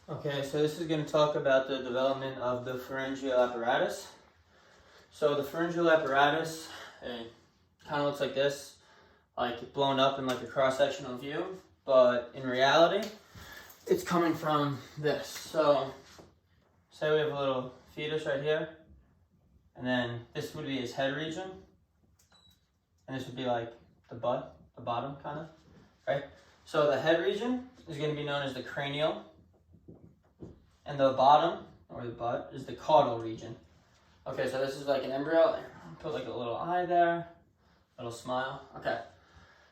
Okay, so this is going to talk about the development of the pharyngeal apparatus. So the pharyngeal apparatus, it kind of looks like this, like blown up in like a cross-sectional view, but in reality, it's coming from this. So, say we have a little fetus right here, and then this would be his head region, and this would be like the butt, the bottom kind of, right? So the head region is going to be known as the cranial, and the bottom, or the butt, is the caudal region. Okay, so this is like an embryo. Put like a little eye there, little smile. Okay,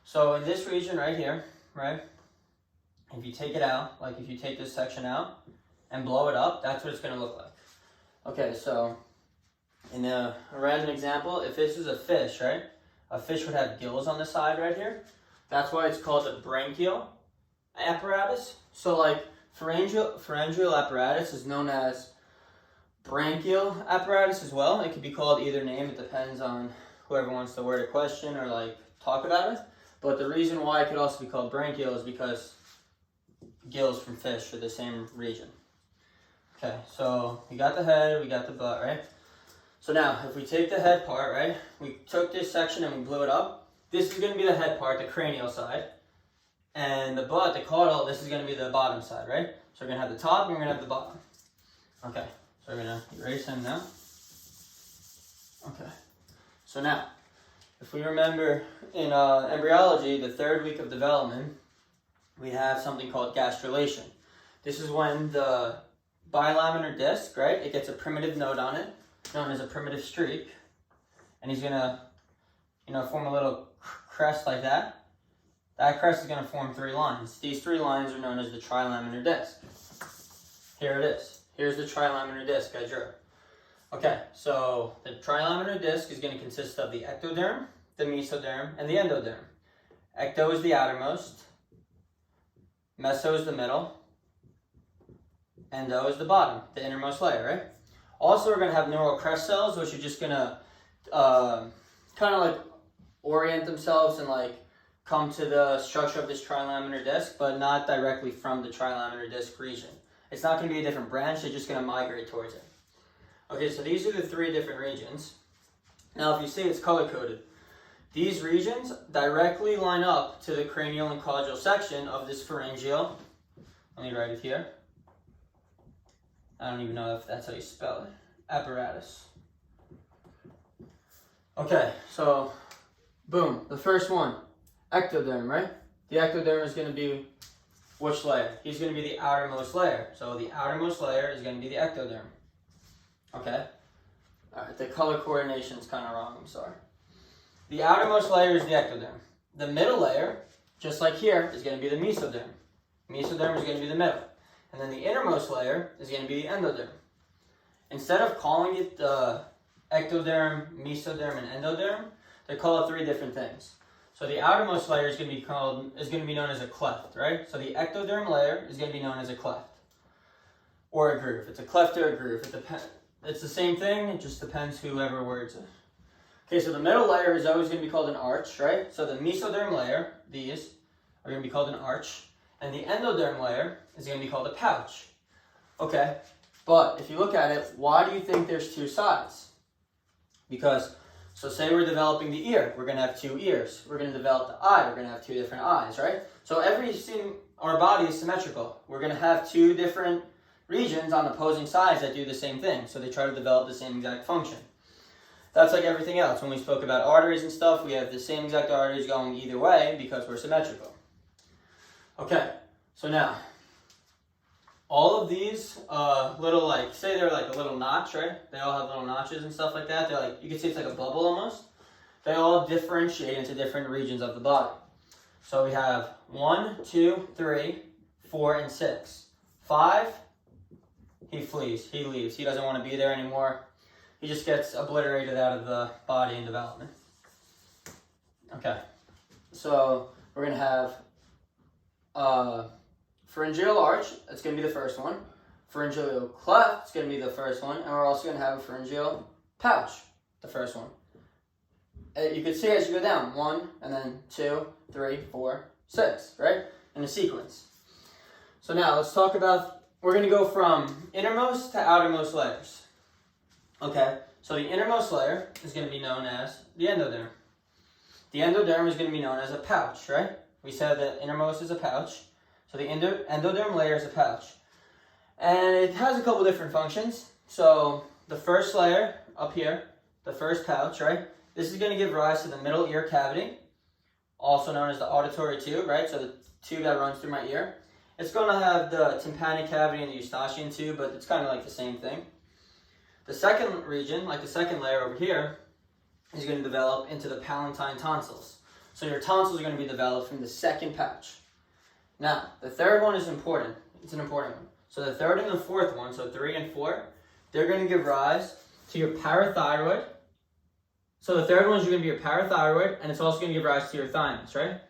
so in this region right here, right, if you take it out, like if you take this section out and blow it up, that's what it's going to look like. Okay, so in a random example, if this is a fish, right, a fish would have gills on the side right here. That's why it's called the branchial apparatus. So like pharyngeal apparatus is known as branchial apparatus as well. It could be called either name. It depends on whoever wants to word a question or like talk about it. But the reason why it could also be called branchial is because gills from fish are the same region. Okay, so we got the head, we got the butt, right? So now, if we take the head part, right, we took this section and we blew it up. This is going to be the head part, the cranial side. And the butt, the caudal, this is going to be the bottom side, right? So we're going to have the top and we're going to have the bottom. Okay, so we're going to erase him now. Okay, so now, if we remember in embryology, the 3rd week of development, we have something called gastrulation. This is when the bilaminar disc, right, it gets a primitive node on it, known as a primitive streak, and he's going to, form a little crest like that. That crest is going to form 3 lines. These 3 lines are known as the trilaminar disc. Here it is. Here's the trilaminar disc I drew. Okay, so the trilaminar disc is going to consist of the ectoderm, the mesoderm, and the endoderm. Ecto is the outermost, meso is the middle, endo is the bottom, the innermost layer, right? Also, we're going to have neural crest cells, which are just going to kind of like orient themselves and like come to the structure of this trilaminar disc, but not directly from the trilaminar disc region. It's not going to be a different branch, they're just going to migrate towards it. Okay, so these are the 3 different regions. Now, if you see, it's color-coded. These regions directly line up to the cranial and caudal section of this pharyngeal. Let me write it here. I don't even know if that's how you spell it. Apparatus. Okay, so, boom, the first one. Ectoderm, right? The ectoderm is going to be which layer? He's going to be the outermost layer. So the outermost layer is going to be the ectoderm. Okay? Alright, the color coordination is kind of wrong, I'm sorry. The outermost layer is the ectoderm. The middle layer, just like here, is going to be the mesoderm. Mesoderm is going to be the middle. And then the innermost layer is going to be the endoderm. Instead of calling it the ectoderm, mesoderm, and endoderm, they call it 3 different things. So the outermost layer is going to be known as a cleft, right? So the ectoderm layer is going to be known as a cleft or a groove. It's a cleft or a groove. It's the same thing. It just depends whoever words it. Okay, so the middle layer is always going to be called an arch, right? So the mesoderm layer, these are going to be called an arch, and the endoderm layer is going to be called a pouch. Okay, but if you look at it, why do you think there's 2 sides? Because so say we're developing the ear, we're going to have 2 ears. We're going to develop the eye, we're going to have 2 different eyes, right? So our body is symmetrical. We're going to have 2 different regions on opposing sides that do the same thing. So they try to develop the same exact function. That's like everything else. When we spoke about arteries and stuff, we have the same exact arteries going either way because we're symmetrical. Okay, so now, all of these little, like, say they're like a little notch, right? They all have little notches and stuff like that. They're like, you can see it's like a bubble almost. They all differentiate into different regions of the body. So we have 1, 2, 3, 4, and 6. 5, he flees, he leaves. He doesn't want to be there anymore. He just gets obliterated out of the body in development. Okay, so we're going to have pharyngeal arch, that's going to be the first one. Pharyngeal cleft, it's going to be the first one. And we're also going to have a pharyngeal pouch, the first one. You can see as you go down, 1, and then 2, 3, 4, 6, right? In a sequence. So now let's talk about we're going to go from innermost to outermost layers. Okay, so the innermost layer is going to be known as the endoderm. The endoderm is going to be known as a pouch, right? We said that innermost is a pouch. So the endoderm layer is a pouch. And it has a couple different functions. So the first layer up here, the first pouch, right? This is going to give rise to the middle ear cavity, also known as the auditory tube, right? So the tube that runs through my ear. It's going to have the tympanic cavity and the eustachian tube, but it's kind of like the same thing. The second region, like the second layer over here, is going to develop into the palatine tonsils. So your tonsils are going to be developed from the second pouch. Now, the third one is important. It's an important one. So the third and the fourth one, so 3 and 4, they're going to give rise to your parathyroid. So the third one is going to be your parathyroid, and it's also going to give rise to your thymus, right?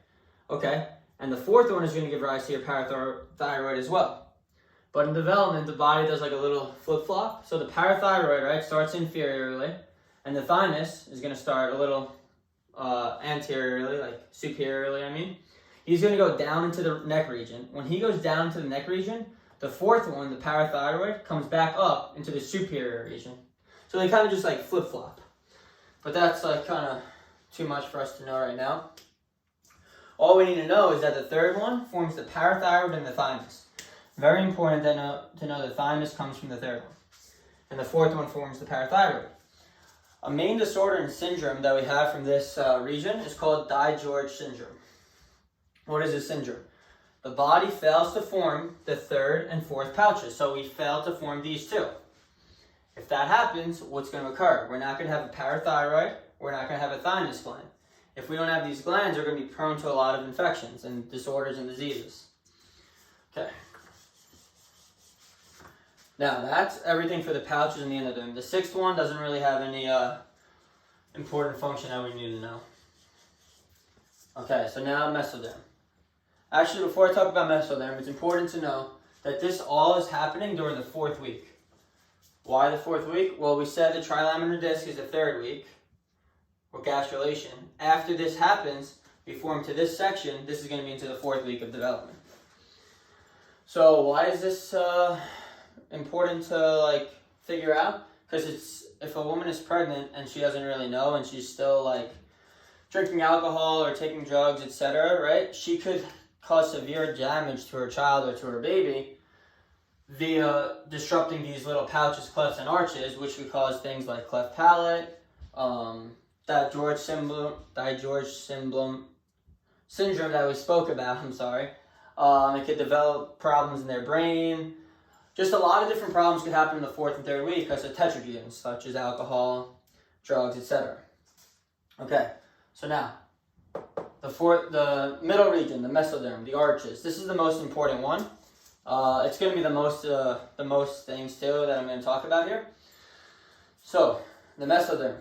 Okay. And the fourth one is going to give rise to your parathyroid as well. But in development, the body does like a little flip-flop. So the parathyroid, right, starts inferiorly, and the thymus is going to start a little anteriorly, like superiorly, I mean. He's going to go down into the neck region. When he goes down into the neck region, the fourth one, the parathyroid, comes back up into the superior region. So they kind of just like flip-flop. But that's like kind of too much for us to know right now. All we need to know is that the third one forms the parathyroid and the thymus. Very important to know the thymus comes from the third one. And the fourth one forms the parathyroid. A main disorder and syndrome that we have from this region is called Digeorge Syndrome. What is this syndrome? The body fails to form the third and fourth pouches, so we fail to form these two. If that happens, what's going to occur? We're not going to have a parathyroid, we're not going to have a thymus gland. If we don't have these glands, we're going to be prone to a lot of infections and disorders and diseases. Okay. Now, that's everything for the pouches and the endoderm. The sixth one doesn't really have any important function that we need to know. Okay, so now mesoderm. Actually, before I talk about mesoderm, it's important to know that this all is happening during the 4th week. Why the 4th week? Well, we said the trilominer disc is the 3rd week, or gastrulation. After this happens, we form to this section. This is going to be into the 4th week of development. So why is this important to like figure out? Because it's if a woman is pregnant and she doesn't really know and she's still like drinking alcohol or taking drugs, etc., right? She could cause severe damage to her child or to her baby via disrupting these little pouches, clefts, and arches, which could cause things like cleft palate, Digeorge syndrome that we spoke about, it could develop problems in their brain. Just a lot of different problems could happen in the 4th and 3rd week because of tetragens, such as alcohol, drugs, etc. Okay, so now, the middle region, the mesoderm, the arches. This is the most important one. It's going to be the most things too that I'm going to talk about here. So, the mesoderm,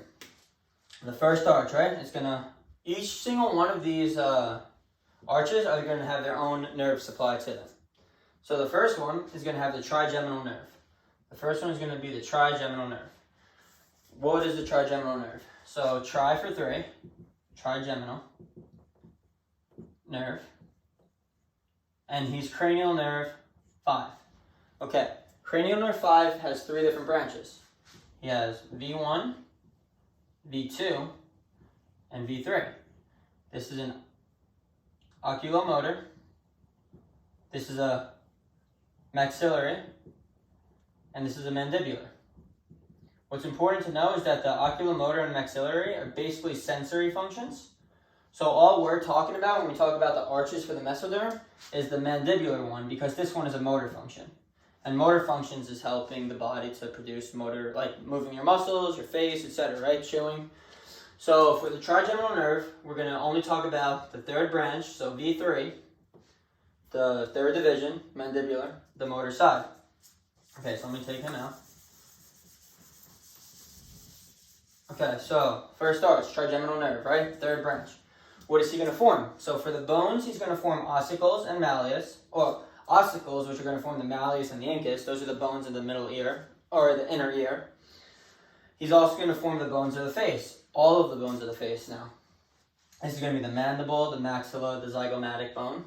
the first arch, right? Each single one of these arches are going to have their own nerve supply to them. So the first one is going to have the trigeminal nerve. The first one is going to be the trigeminal nerve. What is the trigeminal nerve? So tri for 3, trigeminal nerve, and he's cranial nerve 5. Okay, cranial nerve 5 has 3 different branches. He has V1, V2, and V3. This is an oculomotor. This is a maxillary, and this is a mandibular. What's important to know is that the oculomotor and maxillary are basically sensory functions. So all we're talking about when we talk about the arches for the mesoderm is the mandibular one, because this one is a motor function. And motor functions is helping the body to produce motor, like moving your muscles, your face, etc., right? Chewing. So for the trigeminal nerve, we're going to only talk about the 3rd branch, so V3, the 3rd division, mandibular, the motor side. Okay, so let me take him out. Okay, so first arch, trigeminal nerve, right? 3rd branch. What is he going to form? So for the bones, he's going to form ossicles and malleus, or ossicles, which are going to form the malleus and the incus. Those are the bones of the middle ear, or the inner ear. He's also going to form the bones of the face, all of the bones of the face now. This is going to be the mandible, the maxilla, the zygomatic bone.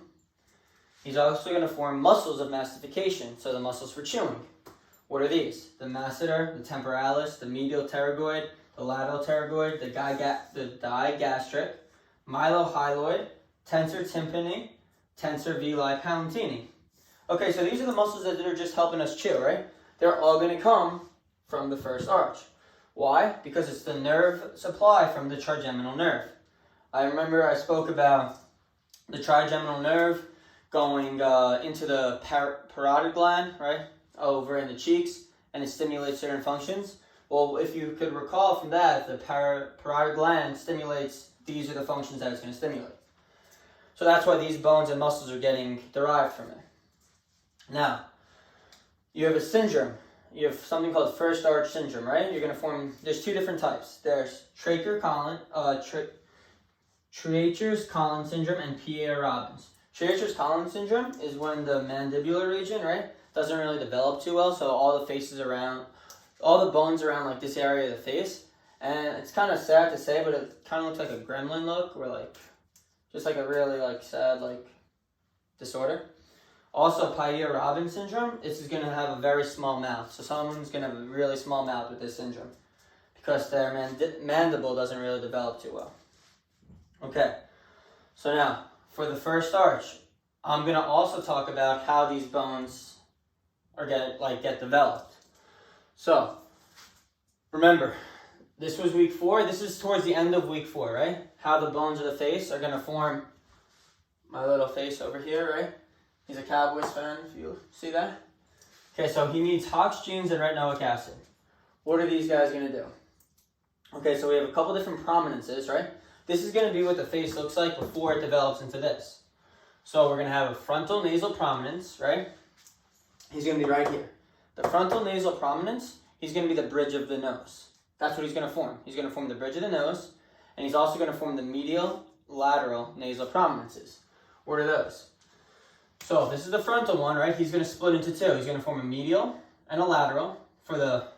He's also going to form muscles of mastification, so the muscles for chewing. What are these? The masseter, the temporalis, the medial pterygoid, the lateral pterygoid, the digastric, mylohyoid, tensor tympani, tensor villi palatini. Okay, so these are the muscles that are just helping us chew, right? They're all going to come from the first arch. Why? Because it's the nerve supply from the trigeminal nerve. I remember I spoke about the trigeminal nerve going into the parotid gland, right, over in the cheeks, and it stimulates certain functions. Well, if you could recall from that, if the parotid gland stimulates, these are the functions that it's going to stimulate. So that's why these bones and muscles are getting derived from it. Now, you have a syndrome. You have something called first arch syndrome, right? You're going to form, there's two different types. There's Treacher's-Collins syndrome and Pierre-Robin's. Treacher's-Collins syndrome is when the mandibular region, right, doesn't really develop too well, so all the faces around, all the bones around like this area of the face, and it's kind of sad to say, but it kind of looks like a gremlin look, or like, just like a really like sad like disorder. Also, Pierre-Robin syndrome, this is going to have a very small mouth, so someone's going to have a really small mouth with this syndrome, because their mandible doesn't really develop too well. Okay, so now, for the first arch, I'm going to also talk about how these bones are get developed. So, remember, this was week 4. This is towards the end of week 4, right? How the bones of the face are going to form my little face over here, right? He's a Cowboys fan, if you see that. Okay, so he needs Hox genes and retinoic acid. What are these guys going to do? Okay, so we have a couple different prominences, right? This is going to be what the face looks like before it develops into this. So we're going to have a frontal nasal prominence, right? He's going to be right here. The frontal nasal prominence, he's going to be the bridge of the nose. That's what he's going to form. He's going to form the bridge of the nose, and he's also going to form the medial lateral nasal prominences. What are those? So this is the frontal one, right? He's going to split into two. He's going to form a medial and a lateral for the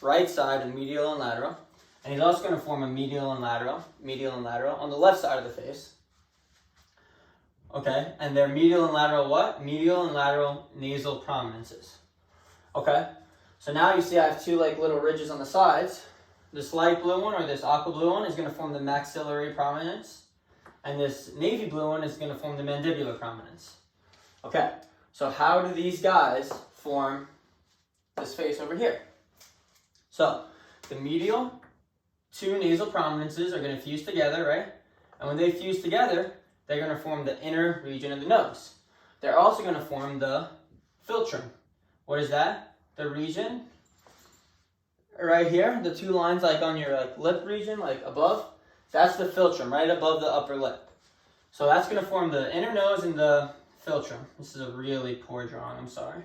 right side, and medial and lateral. And he's also going to form a medial and lateral on the left side of the face. Okay, and they're medial and lateral what? Medial and lateral nasal prominences. Okay, so now you see I have two like little ridges on the sides. This light blue one, or this aqua blue one, is going to form the maxillary prominence. And this navy blue one is going to form the mandibular prominence. Okay, so how do these guys form this face over here? So, the medial two nasal prominences are going to fuse together, right? And when they fuse together, they're going to form the inner region of the nose. They're also going to form the philtrum. What is that? The region right here, the two lines like on your like lip region, like above, that's the philtrum, right above the upper lip. So that's going to form the inner nose and the philtrum. This is a really poor drawing, I'm sorry.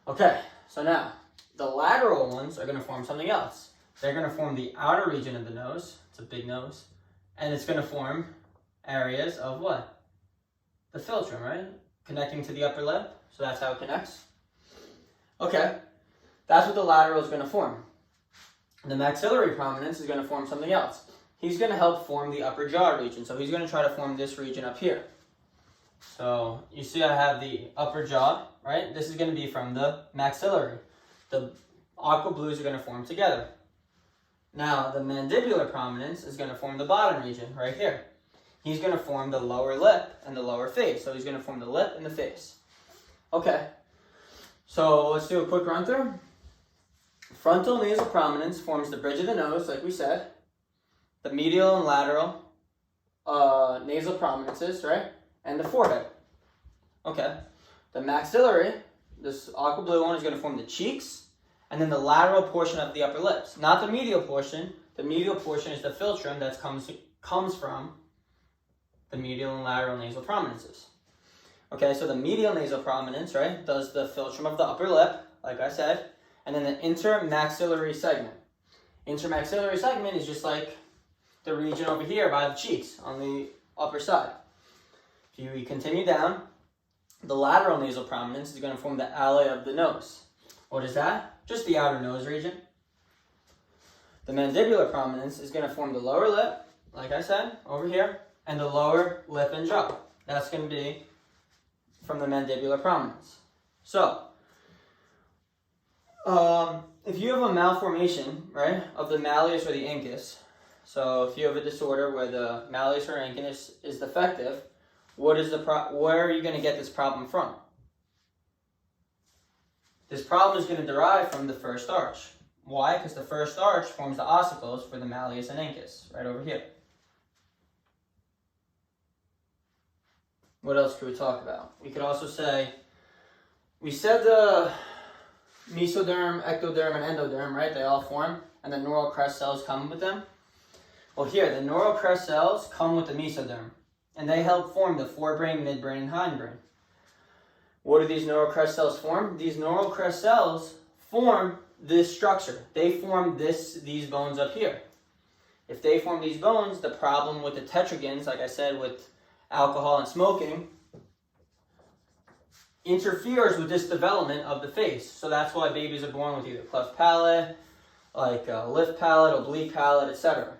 Okay, so now, the lateral ones are going to form something else. They're going to form the outer region of the nose. It's a big nose. And it's going to form areas of what? The philtrum, right? Connecting to the upper lip. So that's how it connects. Okay, that's what the lateral is going to form. The maxillary prominence is going to form something else. He's going to help form the upper jaw region. So he's going to try to form this region up here. So you see I have the upper jaw, right? This is going to be from the maxillary. The aqua blues are going to form together. Now, the mandibular prominence is going to form the bottom region right here. He's going to form the lower lip and the lower face. So he's going to form the lip and the face. Okay, so let's do a quick run through. Frontal nasal prominence forms the bridge of the nose, like we said. The medial and lateral nasal prominences, right? And the forehead. Okay, the maxillary, this aqua blue one, is going to form the cheeks, and then the lateral portion of the upper lips. Not the medial portion. The medial portion is the philtrum that comes from the medial and lateral nasal prominences. Okay, so the medial nasal prominence, right, does the philtrum of the upper lip, like I said, and then the intermaxillary segment. Intermaxillary segment is just like the region over here by the cheeks on the upper side. If you continue down, the lateral nasal prominence is going to form the alley of the nose. What is that? Just the outer nose region. The mandibular prominence is going to form the lower lip, like I said, over here, and the lower lip and jaw. That's going to be from the mandibular prominence. So, if you have a malformation, right, of the malleus or the incus, so if you have a disorder where the malleus or incus is defective, where are you going to get this problem from? This problem is going to derive from the first arch. Why? Because the first arch forms the ossicles for the malleus and incus, right over here. What else could we talk about? We could also say, we said the Mesoderm, Ectoderm, and Endoderm, right? They all form, and the neural crest cells come with them. Well, here, the neural crest cells come with the Mesoderm, and they help form the forebrain, midbrain, and hindbrain. What do these neural crest cells form? These neural crest cells form this structure. They form these bones up here. If they form these bones, the problem with the tetragens, like I said, with alcohol and smoking, interferes with this development of the face. So that's why babies are born with either cleft palate, like lift palate, oblique palate, etc.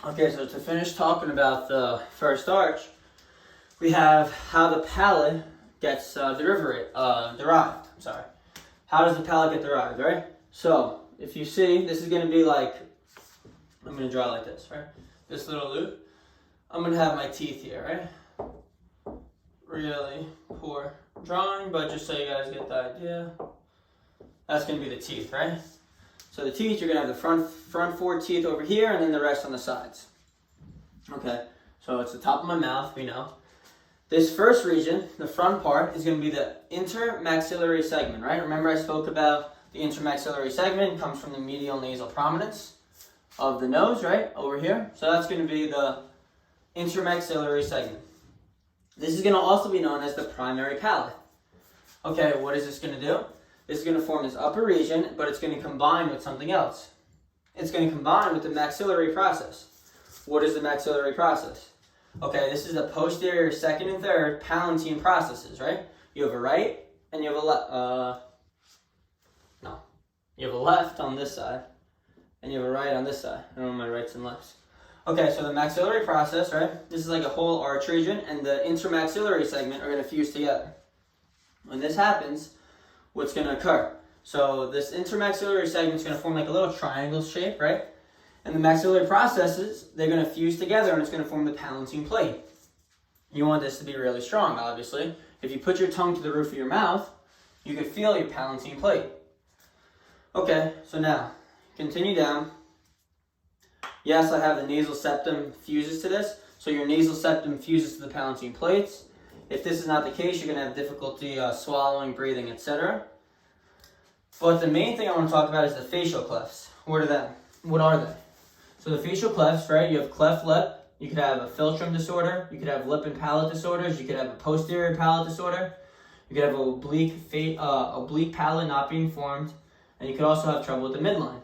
Okay, so to finish talking about the first arch, we have how the palate gets derived. How does the palate get derived, right? So, if you see, this is going to be like, I'm going to draw like this, right? This little loop. I'm going to have my teeth here, right? Really poor drawing, but just so you guys get the idea, that's going to be the teeth, right? So the teeth, you're going to have the front four teeth over here, and then the rest on the sides. Okay, so it's the top of my mouth, we know. This first region, the front part, is going to be the intermaxillary segment, right? Remember I spoke about the intermaxillary segment comes from the medial nasal prominence of the nose, right? Over here. So that's going to be the intermaxillary segment. This is going to also be known as the primary palate. Okay, what is this going to do? This is going to form this upper region, but it's going to combine with something else. It's going to combine with the maxillary process. What is the maxillary process? Okay, this is the posterior second and third palatine processes, right? You have a right and you have a left. You have a left on this side and you have a right on this side. I don't know my rights and lefts. Okay, so the maxillary process, right? This is like a whole arch region, and the intermaxillary segment are going to fuse together. When this happens, what's going to occur? So this intermaxillary segment is going to form like a little triangle shape, right? And the maxillary processes, they're going to fuse together and it's going to form the palatine plate. You want this to be really strong, obviously. If you put your tongue to the roof of your mouth, you can feel your palatine plate. Okay, so now, continue down. Yes, I have the nasal septum fuses to this. So your nasal septum fuses to the palatine plates. If this is not the case, you're going to have difficulty swallowing, breathing, etc. But the main thing I want to talk about is the facial clefts. What are they? So the facial clefts, right? You have cleft lip. You could have a philtrum disorder. You could have lip and palate disorders. You could have a posterior palate disorder. You could have oblique palate not being formed. And you could also have trouble with the midline.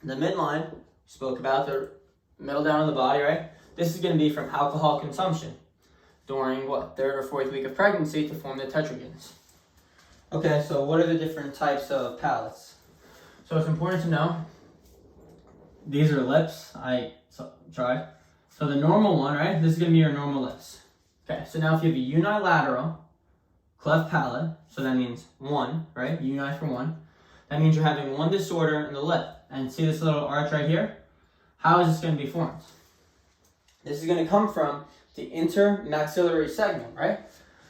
The midline, spoke about the middle down of the body, right? This is going to be from alcohol consumption during what, 3rd or 4th week of pregnancy to form the tetragens. Okay, so what are the different types of palates? So it's important to know, these are lips. Try. So the normal one, right? This is going to be your normal lips. Okay, so now if you have a unilateral cleft palate, so that means one, right? Uni for one. That means you're having one disorder in the lip. And see this little arch right here? How is this going to be formed? This is going to come from the intermaxillary segment, right?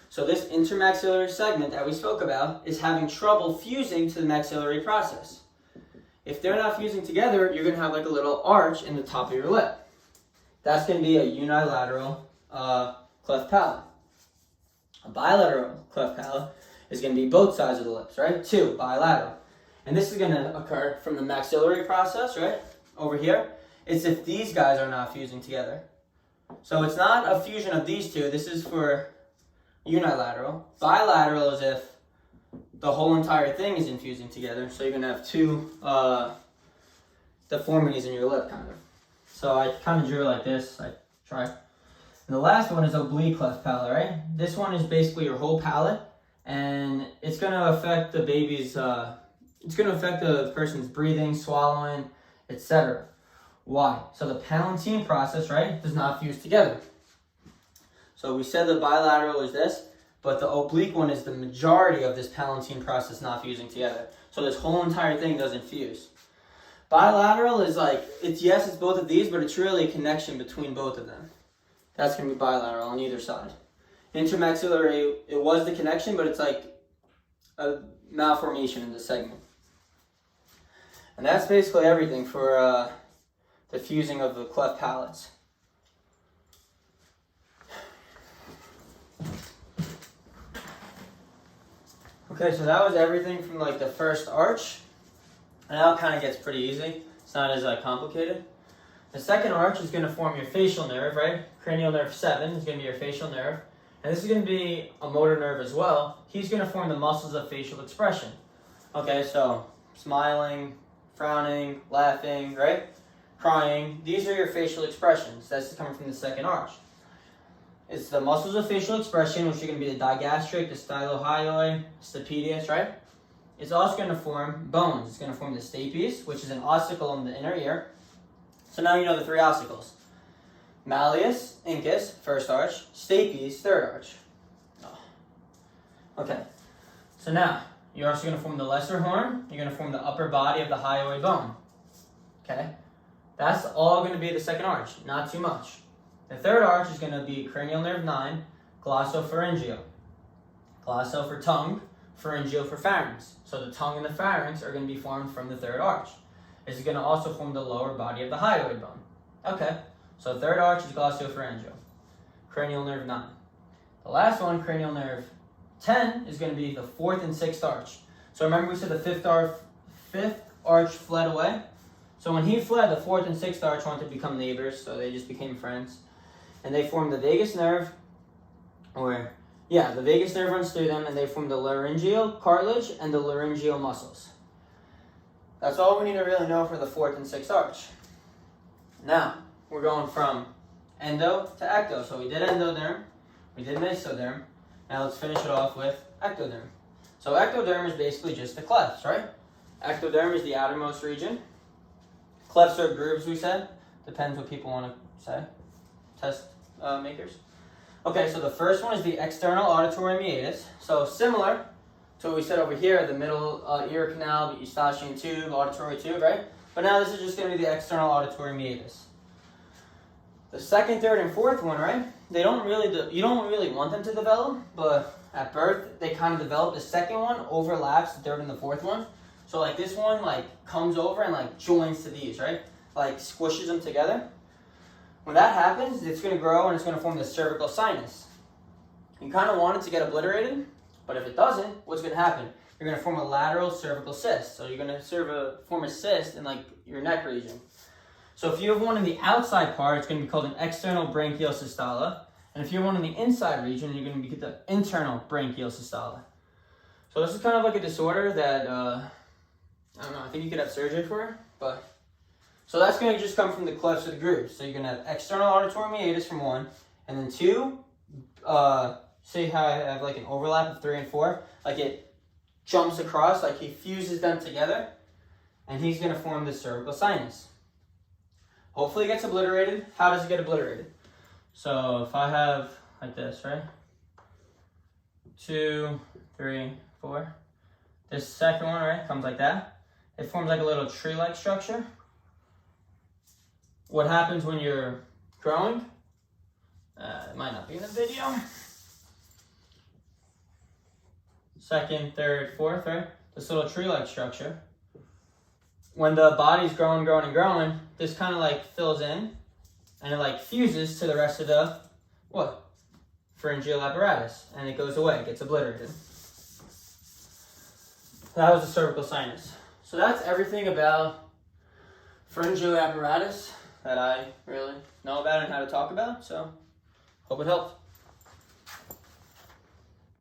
So this intermaxillary segment that we spoke about is having trouble fusing to the maxillary process. If they're not fusing together, you're going to have like a little arch in the top of your lip. That's going to be a unilateral cleft palate. A bilateral cleft palate is going to be both sides of the lips, right? 2, bilateral. And this is going to occur from the maxillary process, right? Over here. It's if these guys are not fusing together. So it's not a fusion of these two. This is for unilateral. Bilateral is if the whole entire thing is infusing together. So you're going to have two deformities in your lip, kind of. So I kind of drew it like this. I try. And the last one is oblique cleft palate, right? This one is basically your whole palate. And it's going to affect the baby's... it's going to affect the person's breathing, swallowing, etc. Why? So the Palatine process, right, does not fuse together. So we said the bilateral is this, but the oblique one is the majority of this Palatine process not fusing together. So this whole entire thing doesn't fuse. Bilateral is like, it's both of these, but it's really a connection between both of them. That's going to be bilateral on either side. Intermaxillary, it was the connection, but it's like a malformation in the segment. And that's basically everything for the fusing of the cleft palates. Okay, so that was everything from like the first arch. And now it kind of gets pretty easy. It's not as complicated. The second arch is going to form your facial nerve, right? Cranial nerve 7 is going to be your facial nerve. And this is going to be a motor nerve as well. He's going to form the muscles of facial expression. Okay, so smiling, frowning, laughing, right? Crying. These are your facial expressions. That's coming from the second arch. It's the muscles of facial expression, which are going to be the digastric, the stylohyoid, stapedius, right? It's also going to form bones. It's going to form the stapes, which is an ossicle in the inner ear. So now you know the three ossicles. Malleus, incus, first arch. Stapes, third arch. Okay. So now, you're also going to form the lesser horn. You're going to form the upper body of the hyoid bone. Okay? That's all going to be the second arch. Not too much. The third arch is going to be cranial nerve 9, glossopharyngeal. Glosso for tongue, pharyngeal for pharynx. So the tongue and the pharynx are going to be formed from the third arch. This is going to also form the lower body of the hyoid bone. Okay, so third arch is glossopharyngeal. Cranial nerve 9. The last one, cranial nerve 10, is going to be the fourth and sixth arch. So remember we said the fifth arch fled away? So when he fled, the fourth and sixth arch wanted to become neighbors, so they just became friends. And they formed the vagus nerve, the vagus nerve runs through them, and they form the laryngeal cartilage and the laryngeal muscles. That's all we need to really know for the fourth and sixth arch. Now, we're going from endo to ecto. So we did endoderm, we did mesoderm. Now let's finish it off with ectoderm. So ectoderm is basically just the clefts, right? Ectoderm is the outermost region. Clefts are grooves, we said. Depends what people want to say. Test makers. Okay, so the first one is the external auditory meatus. So similar to what we said over here, the middle ear canal, the eustachian tube, auditory tube, right? But now this is just going to be the external auditory meatus. The second, third, and fourth one, right? You don't really want them to develop, but at birth they kind of develop. The second one overlaps the third and the fourth one. So like this one comes over and joins to these, right? Squishes them together. When that happens, it's going to grow and it's going to form the cervical sinus. You kind of want it to get obliterated, but if it doesn't, what's going to happen? You're going to form a lateral cervical cyst. So you're going to form a cyst in your neck region. So if you have one in the outside part, it's going to be called an external branchial systole. And if you have one in the inside region, you're going to get the internal branchial systole. So this is kind of like a disorder that, I don't know, I think you could have surgery for it, but... So that's going to just come from the clefts of the grooves. So you're going to have external auditory meatus from 1, and then 2, see how I have an overlap of 3 and 4? It jumps across, he fuses them together, and he's going to form the cervical sinus. Hopefully it gets obliterated. How does it get obliterated? So if I have like this, right? 2, 3, 4. This second one, right, comes like that. It forms a little tree-like structure. What happens when you're growing? It might not be in the video. Second, third, fourth, right? This little tree-like structure. When the body's growing, this kind of fills in and it fuses to the rest of the, Pharyngeal apparatus. And it goes away, it gets obliterated. That was the cervical sinus. So that's everything about pharyngeal apparatus that I really know about and how to talk about. So, hope it helped.